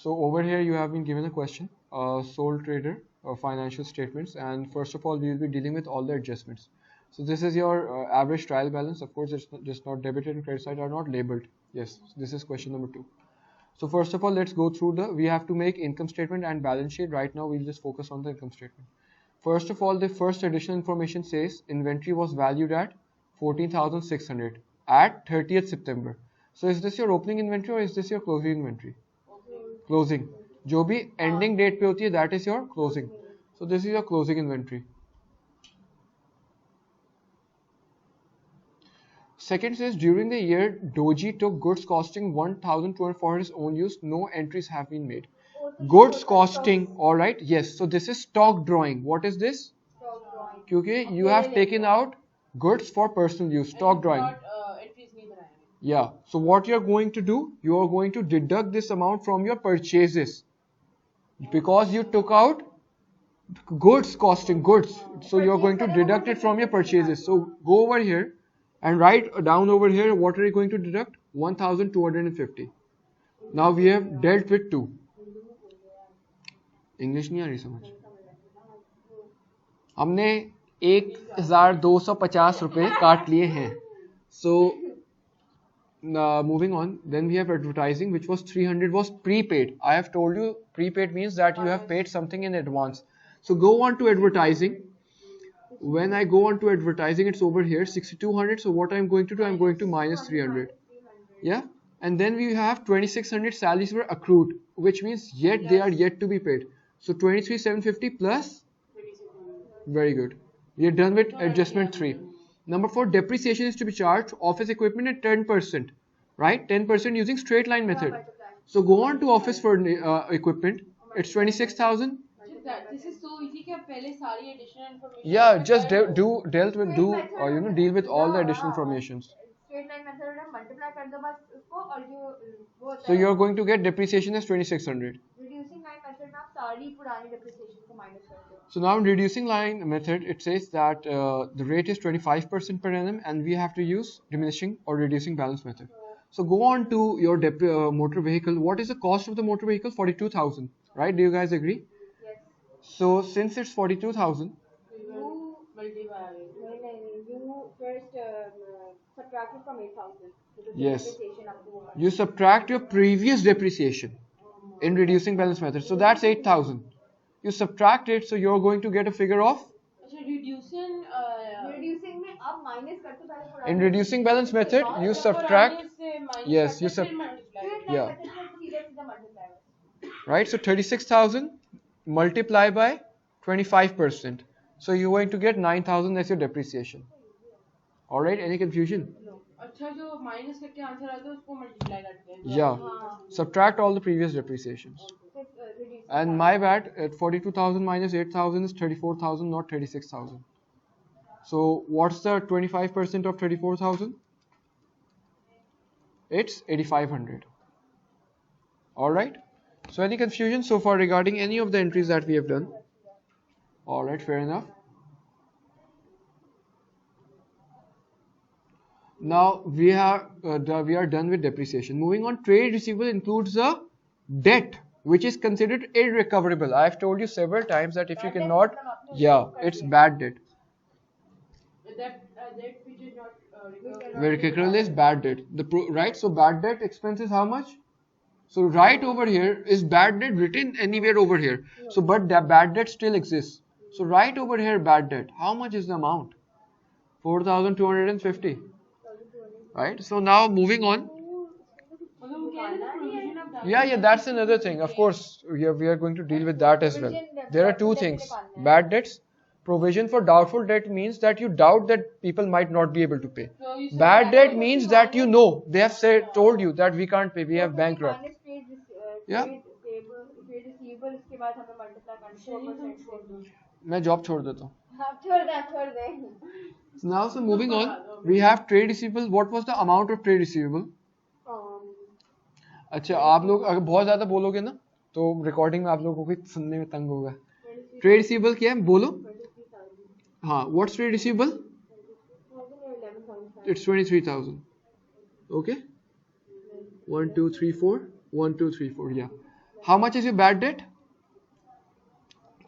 So over here you have been given a question, sole trader financial statements, and first of all we will be dealing with all the adjustments. So this is your average trial balance. Of course, it's not, just not debited and credit side are not labeled. Yes, this is question number 2. So first of all, let's go through we have to make income statement and balance sheet. Right now we'll just focus on the income statement. First of all, the first additional information says inventory was valued at 14,600 at 30th September. So is this your opening inventory or is this your closing inventory? Closing. जो भी ending date पे होती है, that is your closing. So this is your closing inventory. Second says during the year Doji took goods costing 1,200 for his own use. No entries have been made. Goods costing, all right. Yes. So this is stock drawing. What is this? क्योंकि you have taken out goods for personal use. Stock drawing. Yeah. So what you are going to do? You are going to deduct this amount from your purchases because you took out goods costing goods. So you are going to deduct it from your purchases. So go over here and write down over here. What are you going to deduct? 1,250. Now we have dealt with 2. English नहीं आ रही समझ. हमने 1,250 रुपए काट लिए हैं. So moving on, then we have advertising, which was 300 was prepaid. I have told you prepaid means that you have paid something in advance. So go on to advertising. When I go on to advertising, it's over here 6,200. So what I'm going to do, I'm going to minus 300. Yeah. And then we have 2,600 salaries were accrued, which means yet they are yet to be paid. So 23,750 plus. Very good. We are done with adjustment 3. Number 4, depreciation is to be charged office equipment at 10%, right? 10% using straight line method. So go on to office for equipment. It's 26,000. This is so easy कि आप पहले सारी additional information. Yeah, just deal with all the additional informations. Straight line method में multiply कर दो बस उसको और जो So you're going to get depreciation as 2,600. Reducing line method में आप सारी पुरानी depreciation को minus कर दो. So now in reducing line method, it says that the rate is 25% per annum, and we have to use diminishing or reducing balance method. So go on to your motor vehicle. What is the cost of the motor vehicle? 42,000, right? Do you guys agree? Yes. So since it's 42,000, You multiply. You first subtract it from 8,000. Yes. Depreciation up to 1. you subtract your previous depreciation in reducing balance method. So that's 8,000. You subtract it, so you're going to get a figure of. Reducing में अब minus करते पहले पुरानी. In reducing balance method, you subtract. Yes, you Straight line yeah. method में सीधे multiply. Right. So 36,000 multiply by 25%. So you're going to get 9,000 as your depreciation. All right. Any confusion? अच्छा जो minus करके answer आता है उसको multiply करते हैं. Yeah. Subtract all the previous depreciations. And my bad, at 42,000 minus 8,000 is 34,000, not 36,000. So what's the 25% of 34,000? It's 8,500. All right. So any confusion so far regarding any of the entries that we have done? All right, fair enough. Now we are done with depreciation. Moving on, trade receivable includes a debt which is considered irrecoverable. I have told you several times that if you cannot, yeah, it's bad debt. That which is not Recoverable is bad debt. Right? So bad debt expense is how much? So right over here is bad debt written anywhere over here. So but the bad debt still exists. So right over here bad debt. How much is the amount? 4,250. Right? So now moving on. Yeah, that's another thing. Of course, we are going to deal with that as well. There are two things. Bad debts. Provision for doubtful debt means that you doubt that people might not be able to pay. Bad debt means that you know they have told you that we can't pay, we have bankrupt. Yeah. मैं job छोड़ देता हूँ. Now, so moving on, we have trade receivable. What was the amount of trade receivable? अच्छा, आप लोग अगर बहुत ज़्यादा बोलोगे ना तो रिकॉर्डिंग में आप लोगों को सुनने में तंग होगा. ट्रेड रिसीवेबल क्या है बोलो. हाँ, what's trade receivable? It's 23,000. Okay. 1 2 3 4 1 2 3 4. Yeah. How much is your bad debt?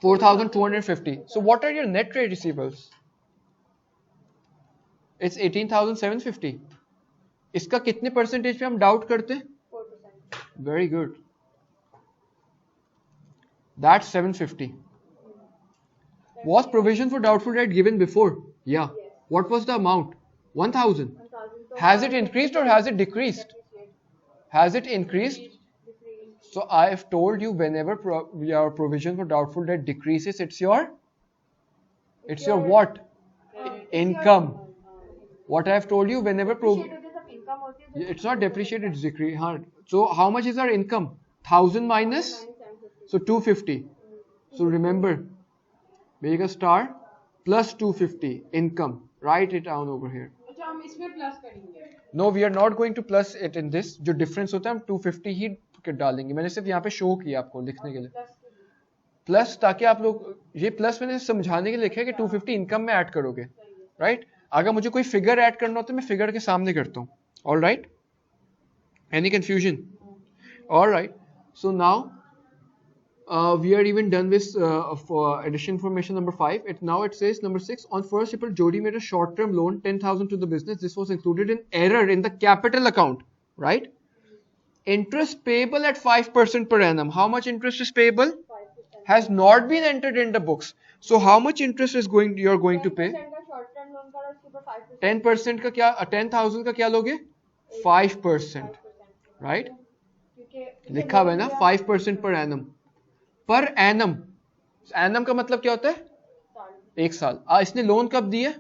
4,250. So what are your net trade receivables? It's 18,750. इसका कितने परसेंटेज पे हम डाउट करते हैं? 4%. Very good. That's 750. Was provision for doubtful debt given before? Yeah. Yes. What was the amount? 1,000. 1,000. So Has it increased or has it decreased? depreciate. Has it increased? Decrease. So I have told you whenever your provision for doubtful debt decreases, it's your what? Income. What I have told you whenever Depreciate होते सब income होती है. it's not depreciated, it's decrease. So how much is our income? 1,000 minus 750. so 250. So remember, make a star plus 250 income. Write it down over here. अच्छा हम इसमें plus करेंगे. No, we are not going to plus it in this. जो difference होता है हम 250 ही डालेंगे. मैंने सिर्फ यहाँ पे शो किया आपको लिखने के लिए. प्लस ताकि आप लोग ये प्लस मैंने समझाने के लिए लिखा है कि 250 इनकम में ऐड करोगे, राइट? अगर मुझे कोई फिगर ऐड करना हो तो मैं फिगर के सामने करता हूँ. All right? Any confusion? All right. So now we are even done with for addition information number 5. Now it says number 6. On 1st April, Jody made a short-term loan 10,000 to the business. This was included in error in the capital account, right? Interest payable at 5% per annum. How much interest is payable? 5%. Has not been entered in the books. So how much interest is you are going to pay? 10% का short term loan का और उसके ऊपर 5%. 10% का क्या 10,000 का क्या लोगे? 5%, right? क्योंकि लिखा हुआ है ना 5% per annum. Per annum. Annum का मतलब क्या होता है? एक साल. इसने लोन कब दिए?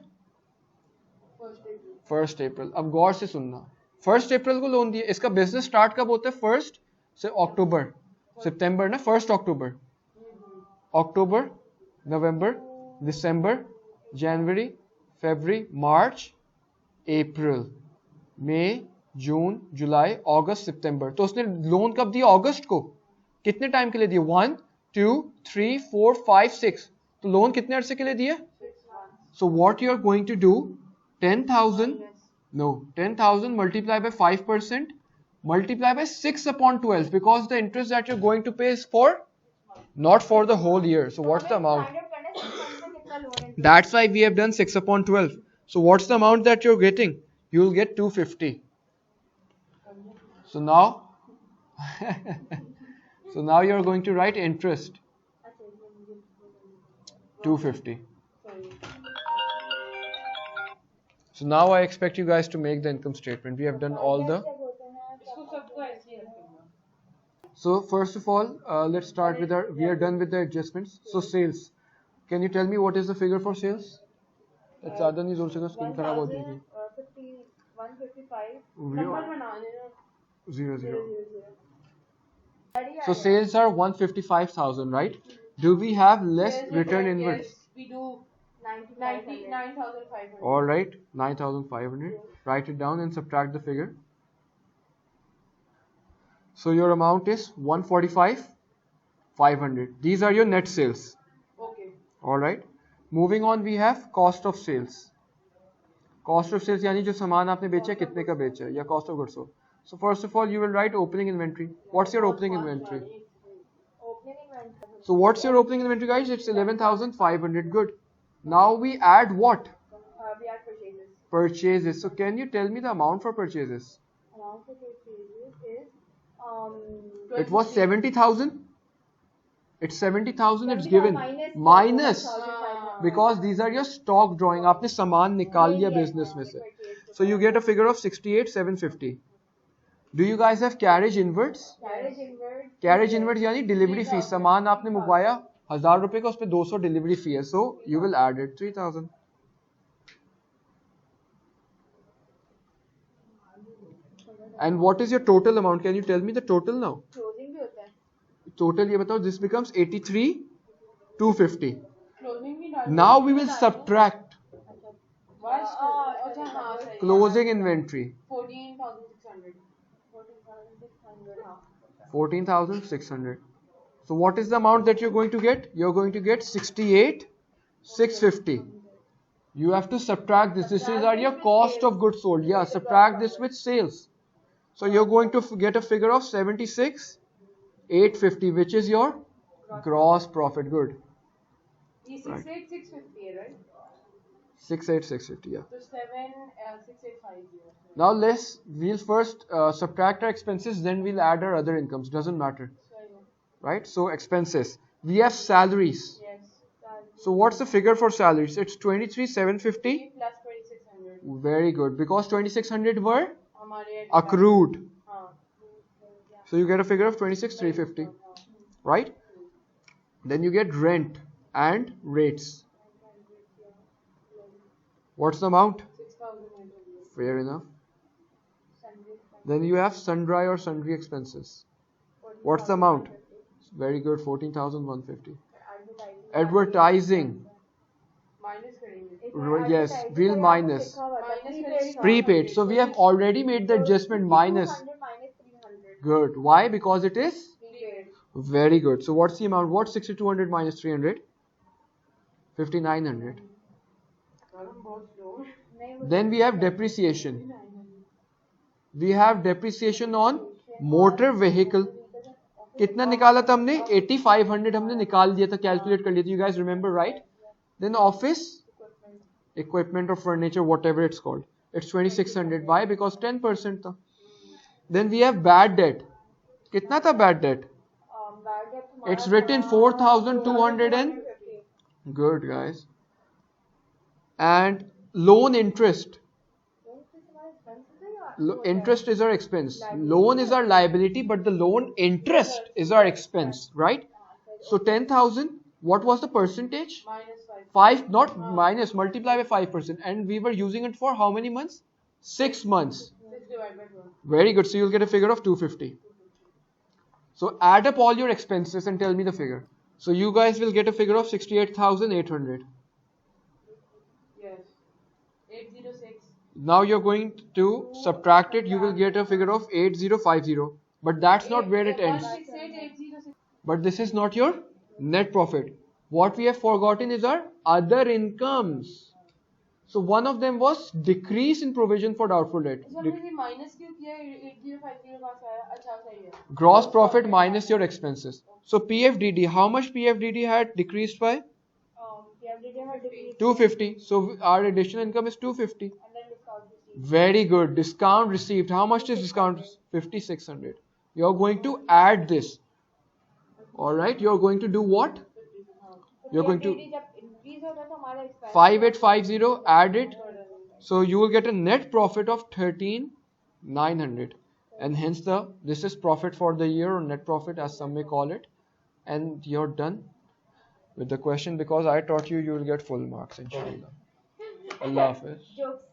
1st अप्रैल. अब गौर से सुनना. 1st अप्रैल को लोन दिए. इसका बिजनेस स्टार्ट कब होता है? 1st से अक्टूबर, सितंबर ना, 1st अक्टूबर. अक्टूबर, नवंबर, दिसंबर, जनवरी, फरवरी, मार्च, अप्रैल, मई, जून, जुलाई, अगस्त, सितंबर. तो उसने लोन कब दिया? अगस्त को. कितने टाइम के लिए दिए? 1 2 3 4 5 6. तो लोन कितने अरसे के लिए दिए? So what you are going to do? 10,000. No, 10,000 multiply by 5%, multiply by 6 upon 12, because the interest that you're going to pay is for not for the whole year. So what's the amount? Find out करना है 6 months में कितना loan है. That's why we have done 6 upon 12. So what's the amount that you're getting? You'll get 250. So now so now you're going to write interest 250. So now I expect you guys to make the income statement. We have done all the. इसको सबको ऐसे ही रखेंगे. So first of all, let's start with our. We are done with the adjustments. So sales. Can you tell me what is the figure for sales? That's ज़्यादा नहीं जोर से screen खराब हो जाएगी. 155. नंबर बनाने ना. 00. So sales are 155,000, right? Do we have less return inwards? Yes, we do. 99,500. 99,500. All right, 9,500. Write it down and subtract the figure. So your amount is 145,500. These are your net sales. Okay. All right. Moving on, we have cost of sales. Cost of sales यानी जो सामान आपने बेचा है कितने का बेचा है, या cost of goods sold. So first of all, you will write opening inventory. What's your opening inventory? Opening inventory. So what's your opening inventory, guys? It's 11,500. Good. Now we add what? We have purchases. Purchases. So can you tell me the amount for purchases? Amount for purchases is It was 70,000. It's 70,000. It's 70,000 given minus 1,500. because these are your stock drawing. आपने सामान निकाल लिया business में से. So you get a figure of 68,750. Do you guys have carriage inwards? Carriage inward. Carriage inwards यानी delivery fee. सामान आपने मंगवाया 1,000 रुपए का, उस पे 200 delivery fee है. So you will add it 3,000. And what is your total amount? Can you tell me the total now? Closing भी होता है. Total ये बताओ. This becomes 83,250. Closing भी डाल. Now we will subtract बस. अच्छा हाँ सही. closing inventory 14,600. 14,600. हाँ. 14,600. So what is the amount that you're going to get? You're going to get 68,650. You have to subtract this. This is your cost of goods sold. Yeah, subtract this with sales. So you're going to get a figure of 76,650. 850, which is your gross profit. Good. ये Right. 68650 है, right? 68650, yeah. तो 6850. Now we'll first subtract our expenses, then we'll add our other incomes. Doesn't matter, right? So expenses. We have salaries. Yes. So what's the figure for salaries? It's 23,750. Plus 2600. Very good, because 2600 were हमारे accrued. हाँ. So you get a figure of 26,350, right? Then you get rent and rates. What's the amount? 6800. Fair enough. Then you have sundry or sundry expenses. What's the amount? Very good, 14,150. Advertising. Minus करेंगे. Yes, we'll minus. Prepaid. So we have already made the adjustment minus. Good. Why? Because it is Prepaid. very good. So what's the amount? What's 6200 minus 300? 5900. हम बहुत slow. Then we have depreciation. We have depreciation on motor vehicle. कितना निकाला था हमने? 8500 हमने निकाल दिया था, कैलकुलेट कर लिया था. You guys remember, right? Then office equipment or furniture, whatever it's called, it's 2600. Why? Because 10% था. Then we have bad debt. कितना था bad debt? It's written 4200 and good, guys. And loan interest. Interest is our expense. Loan is our liability, but the loan interest is our expense, right? So 10,000. What was the percentage? Minus 5, not minus, multiply by 5%. And we were using it for how many months? 6 months. 6 divided by 12. Very good. So you'll get a figure of 250. So add up all your expenses and tell me the figure. So you guys will get a figure of 68,800. Yes. 806. Now you're going to subtract it. You will get a figure of 8050. But that's not where it ends. 168806. But this is not your net profit. What we have forgotten is our other incomes. So one of them was decrease in provision for doubtful debt. So हमने minus क्यों किया? 8050 कहाँ से आया? अच्छा सही है. Gross profit minus your expenses. So PFDD, how much PFDD had decreased by? 250. So our additional income is 250. And then discount received. Very good. Discount received. How much is discount? 5600. You're going to add this. Alright, you're going to do what? You're going to जब increase होता है तो हमारा expense 5850, add it. So you will get a net profit of 13,900. And hence this is profit for the year, or net profit as some may call it. And you're done with the question, because I taught you, you will get full marks, inshallah. Allah Hafiz. jokes.